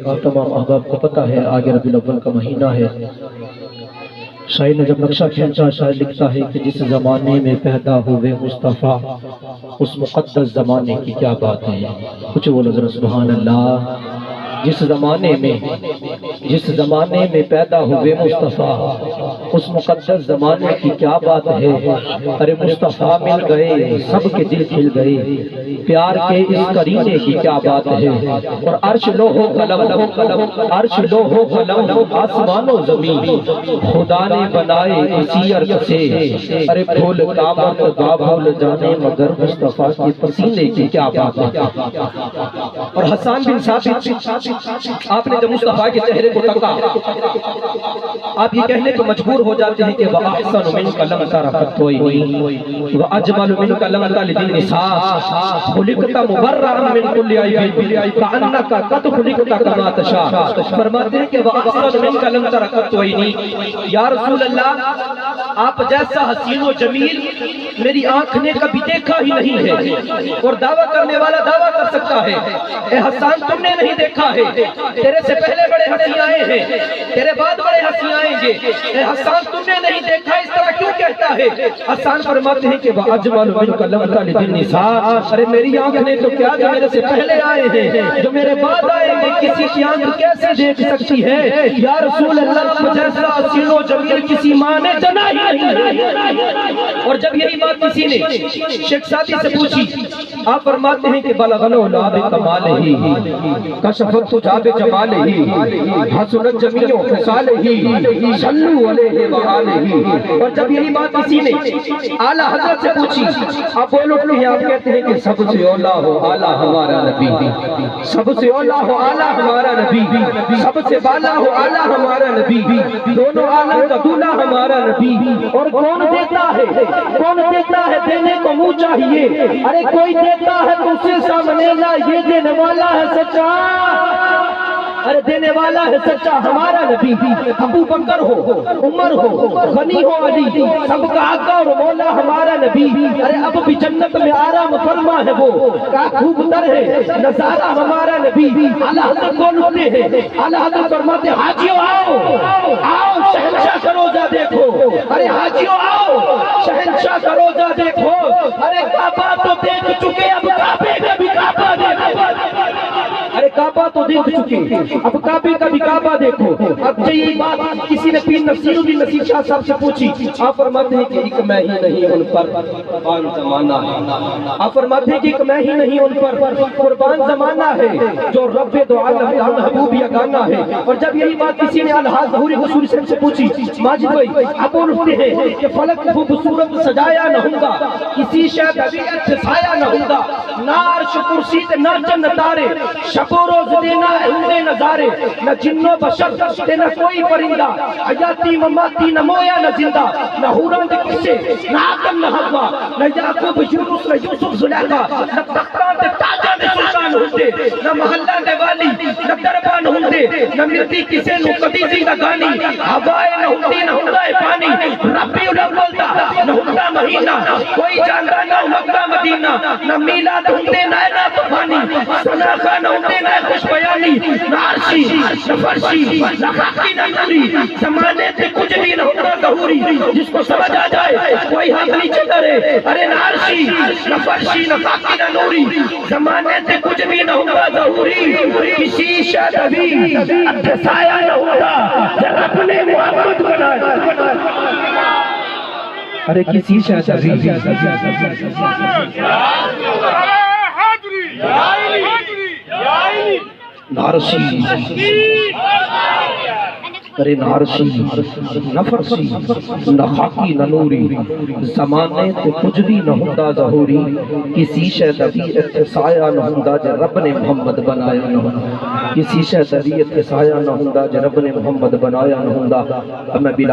اور تمام احباب کو پتہ ہے آگے ربیع الاول کا مہینہ ہے۔ شاعر نے جب نقشہ کھینچا، شاعر لکھتا ہے کہ جس زمانے میں پیدا ہوئے مصطفیٰ اس مقدس زمانے کی کیا بات ہے۔ کچھ بولو ذرا سبحان اللہ۔ جس زمانے میں پیدا ہوئے مصطفیٰ اس مقدس زمانے کی کیا بات ہے۔ ارے مصطفیٰ مل گئے سب کے دل کھل گئے، پیار کے اس کرینے کی کیا بات ہے۔ اور عرش لوح و قلم آسمان و زمین خدا نے بنائے اسی عرش سے۔ ارے بھول کا مرتبہ بھول جانے مگر مصطفیٰ کے پسینے کی کیا بات ہے۔ اور حسان بن ثابت، آپ نے جب مصطفیٰ کے چہرے کو تکا آپ یہ کہنے کو مجبور ہو جاتے ہیں کہ وَأَحْسَنُ مِنْكَ لَمْ تَرَ قَطُّ عَيْنٍ وَأَجْمَلُ مِنْكَ لَمْ تَلِدِ النِّسَاءُ خُلِقْتَ مُبَرَّأً مِنْ كُلِّ عَيْبٍ كَأَنَّكَ قَدْ خُلِقْتَ كَمَا تَشَاءُ۔ فرماتے ہیں کہ وَأَحْسَنُ مِنْكَ لَمْ تَرَ قَطُّ عَيْنٍ، یا رسول اللہ آپ جیسا حسین و جمیل میری آنکھ نے کبھی دیکھا ہی نہیں ہے۔ اور دعویٰ کرنے والا دعویٰ کر سکتا ہے اے حسان تم نے نہیں دیکھا ہے، تیرے سے پہلے بڑے ہنسی آئے ہیں، تیرے بعد بڑے ہنسی آئیں گے، اے حسان تم نے نہیں دیکھا، اس طرح کیوں کہتا ہے۔ حسان فرماتے ہیں کہ وَأَجْمَلُ مِنْكَ لَمْ تَلِدِ النِّسَاءُ، ارے میری آنکھ نے تو کیا جو میرے سے پہلے آئے ہیں جو میرے بعد آئیں گے کسی کی آنکھ کیسے دیکھ سکتی ہے۔ یا رسول اللہ آپ جیسا حسین و جمیل کسی ماں نے جنا ہی نہیں۔ اور جب یہی بات کسی نے شیخ سعدی سے پوچھی، آپ فرماتے ہیں کہ بلغ العلا بکمالہ کشفت تجا بجمالہ حسنت جمیع خصالہ صلوا علیہ وآلہ۔ اور جب یہی بات کسی نے اعلیٰ حضرت سے پوچھی، آپ بول اٹھتے ہیں، آپ کہتے ہیں کہ سب سے اولا ہو اعلیٰ ہمارا نبی، سب سے اولا ہو اعلیٰ ہمارا نبی، سب سے بالا ہو اعلیٰ ہمارا نبی، دونوں اعلیٰ کا دولا ہمارا نبی۔ اور کون دیتا ہے دینے کو منہ چاہیے، ارے کوئی دیتا ہے تو اسے سامنے لا، یہ دینے والا ہے سچا، ارے دینے والا ہے سچا ہمارا نبی۔ ابو بکر ہو عمر ہو غنی ہو علی، سب کا آقا اور مولا ہمارا نبی۔ ارے اب بھی جنت میں آرام فرما ہے وہ، کیا خوب تر ہے نظارہ ہمارا نبی۔ اعلیٰ حضرت کون ہوتے ہیں؟ اعلیٰ حضرت فرماتے ہیں حاجیو آؤ آؤ شہنشاہ کا روزہ دیکھو، ارے حاجیو آؤ شہنشاہ کا روزہ دیکھو۔ ارے کعبہ تو دیکھ چکے اب کعبے کا بھی کعبہ دیکھو، ارے کعبہ تو دیکھ چکے اب کعبے کا بھی کعبہ دیکھو۔ اب یہی بات کسی نے پیر نصیر الدین نصیر شاہ صاحب سے پوچھی، آپ فرماتے ہیں کہ ایک میں ہی نہیں ان پر قربان زمانہ ہے، آپ فرماتے ہیں کہ ایک میں ہی نہیں ان پر قربان زمانہ ہے، جو رب دو عالم محبوب یگانہ ہے۔ اور جب یہی بات کسی نے الحاظ ظہوری حصول سے پوچھی، ماجد بھائی آپ بولتے ہیں کہ فلک خوبصورت سجایا نہ ہونگا، کسی شے طبیعت سے سایہ نہ ہونگا، نہ عرش کرسی تے نہ چند تارے، شب و روز دینا ہندے نظارے، نہ جن و بشر تے نہ کوئی پرندہ، حیاتی مماتی نہ مویا نہ زندہ، نہ حوران دے قصے نہ آدم نہ حوا، نہ یعقوب یونس نہ یوسف زلیخا، نہ تختان تے تاجاں دے سلطان ہوندے، نہ محلہ دے والی نہ دربان ہوندے، نہ ملتی کسے نو کدی زندگانی، ہوائے نہ ہوندی نہ ہوندا پانی، ربی الاول دا نہ ہوندا مہینہ، کوئی جاندا نہ مکہ مدینہ، نہ میلاد ہوندے نہ طوفانی، سناخا نہ ہوندے نہ خوش بیانی، نہ عرشی نہ فرشی نہ خاکی نہ نوری، زمانے سے کچھ بھی نہ ہوتا ظہوری، جس کو سمجھ آ جائے کوئی ہاتھ نیچے کرے، ارے نہ عرشی نہ فرشی نہ خاکی نہ نوری، زمانے سے کچھ بھی نہ ہوتا ظہوری، کسی شادوی سایہ نہ ہوتا جب اپنے محمد بنائے، ارے کسی شادوی نارسی ارے نارسی نہ فرسی نہ خاکی نہ نوری، زمانے تو کچھ بھی نہ ہوتا ظہوری، کسی شے طبیعت سایہ نہ ہوتا جب رب نے محمد بنایا نہ ہوتا، کسی شے طبیعت سایہ نہ ہوتا جب رب نے محمد بنایا نہ ہوتا۔ اب میں